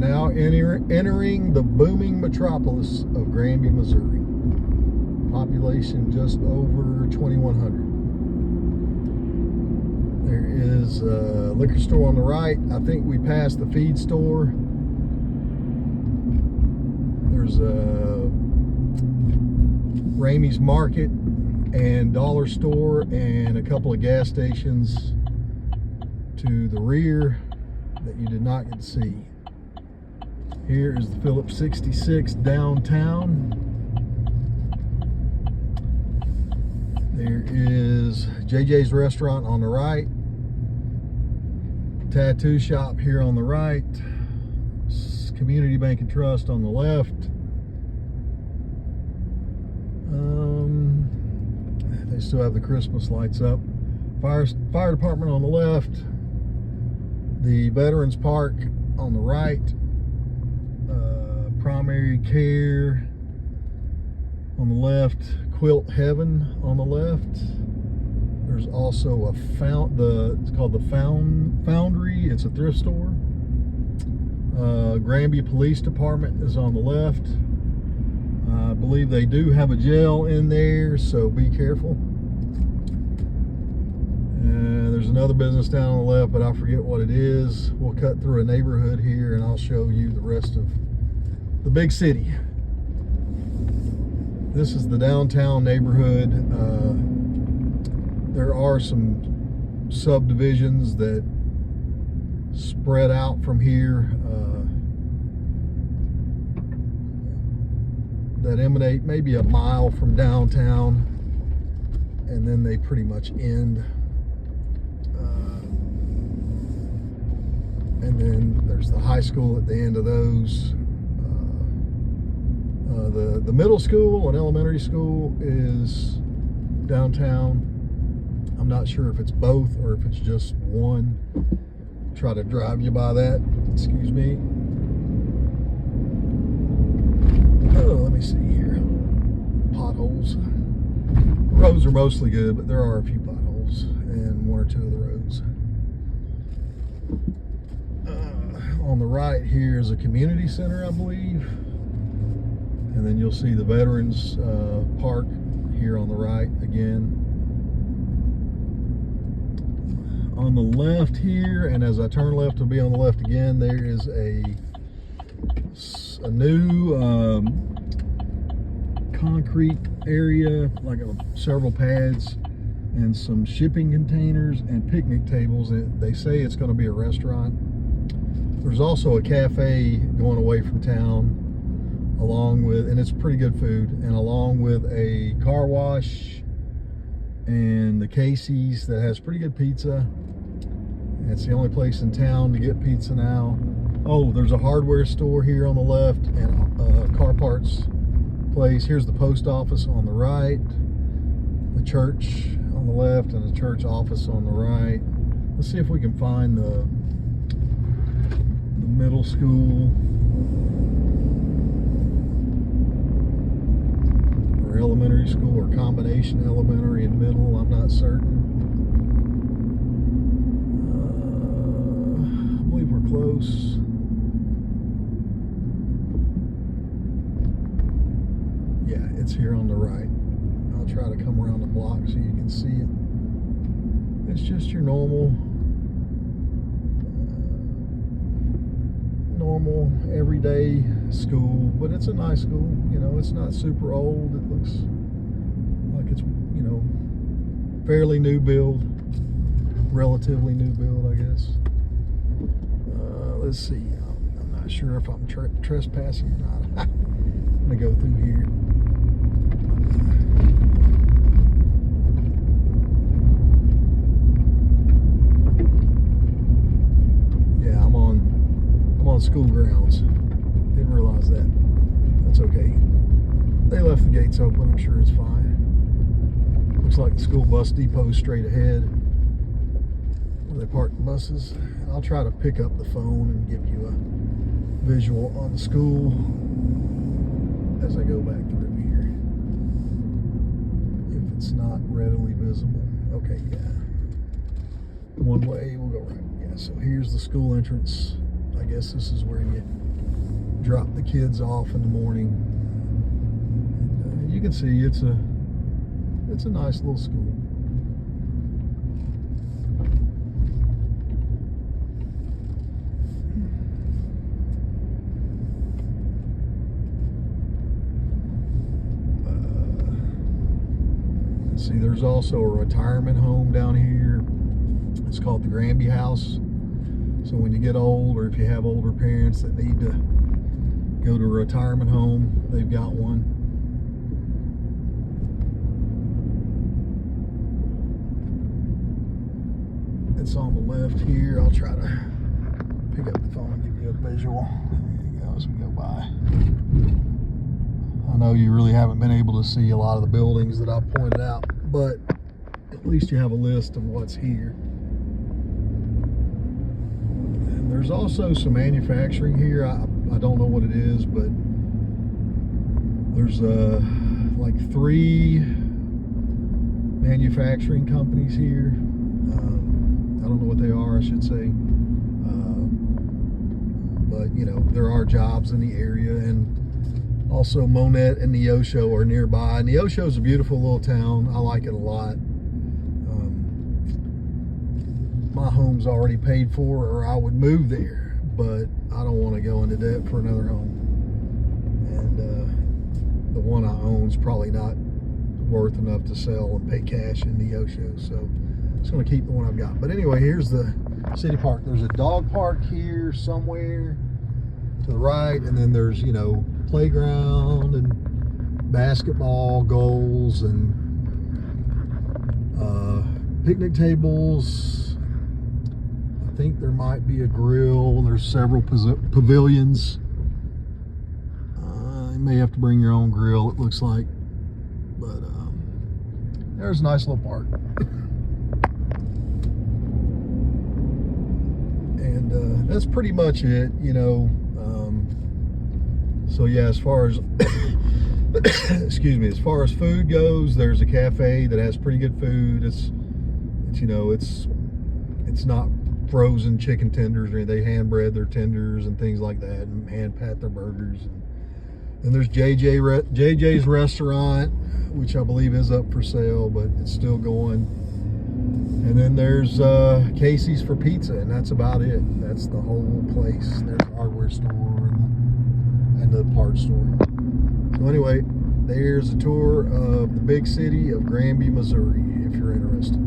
now entering the booming metropolis of Granby, Missouri. Population just over 2,100. There is a liquor store on the right. I think we passed the feed store. There's a Ramey's Market and dollar store and a couple of gas stations to the rear that you did not get to see. Here is the Phillips 66 downtown. There is JJ's restaurant on the right. Tattoo shop here on the right. Community Bank and Trust on the left. They still have the Christmas lights up. Fire department on the left. The Veterans Park on the right. Primary care on the left. Quilt Heaven on the left. There's also a it's called the Foundry. It's a thrift store. Granby Police Department is on the left. I believe they do have a jail in there, so be careful. There's another business down on the left, but I forget what it is. We'll cut through a neighborhood here and I'll show you the rest of the big city. This is the downtown neighborhood. There are some subdivisions that spread out from here that emanate maybe a mile from downtown, and then they pretty much end. And then there's the high school at the end of those. The middle school and elementary school is downtown. I'm not sure if it's both or if it's just one. Try to drive you by that. Excuse me. Oh, let me see here. Potholes. Roads are mostly good, but there are a few potholes in one or two of the roads. On the right here is a community center, I believe. And then you'll see the Veterans Park here on the right again. On the left here, and as I turn left to be on the left again, there is a new concrete area, like several pads and some shipping containers and picnic tables. They say it's going to be a restaurant. There's also a cafe going away from town, along with, and it's pretty good food, and along with a car wash and the Casey's that has pretty good pizza. It's the only place in town to get pizza now. Oh, there's a hardware store here on the left and a car parts place. Here's the post office on the right, the church on the left, and the church office on the right. Let's see if we can find the middle school or elementary school, or combination elementary and middle. I'm not certain. I believe we're close. Yeah, it's here on the right. I'll try to come around the block so you can see it. It's just your normal everyday school, but it's a nice school. You know, it's not super old. It looks like it's, you know, fairly new build, relatively new build, I guess. Let's see. I'm not sure if I'm trespassing or not. I'm gonna go through here. Yeah, I'm on school grounds. Didn't realize that. That's okay. They left the gates open. I'm sure it's fine. Looks like the school bus depot straight ahead where they park the buses. I'll try to pick up the phone and give you a visual on the school as I go back through here, if it's not readily visible. Okay, yeah. One way, we'll go right. Yeah, so here's the school entrance. I I guess this is where you drop the kids off in the morning. And, you can see it's a nice little school. See, there's also a retirement home down here. It's called the Granby house. So when you get old, or if you have older parents that need to go to a retirement home, they've got one. It's on the left here. I'll try to pick up the phone and give you a visual. There you go as we go by. I know you really haven't been able to see a lot of the buildings that I pointed out, but at least you have a list of what's here. And there's also some manufacturing here. I don't know what it is, but there's like 3 manufacturing companies here. I don't know what they are, I should say. But you know, there are jobs in the area, and also Monette and Neosho are nearby. Neosho is a beautiful little town. I like it a lot. My home's already paid for, or I would move there, but I don't want to go into debt for another home. And the one I own is probably not worth enough to sell and pay cash in Neosho, so I'm just going to keep the one I've got. But anyway, here's the city park. There's a dog park here somewhere to the right, and then there's, you know, playground and basketball goals and picnic tables. I think there might be a grill. There's several pavilions. You may have to bring your own grill, it looks like. But there's a nice little park. And that's pretty much it, you know. So yeah, as far as excuse me, as far as food goes, there's a cafe that has pretty good food. It's you know, it's not frozen chicken tenders or anything. They hand bread their tenders and things like that, and hand pat their burgers. And there's JJ's restaurant, which I believe is up for sale, but it's still going. And then there's Casey's for pizza, and that's about it. That's the whole place. There's a hardware store and the parts store. So anyway, there's a tour of the big city of Granby, Missouri, if you're interested.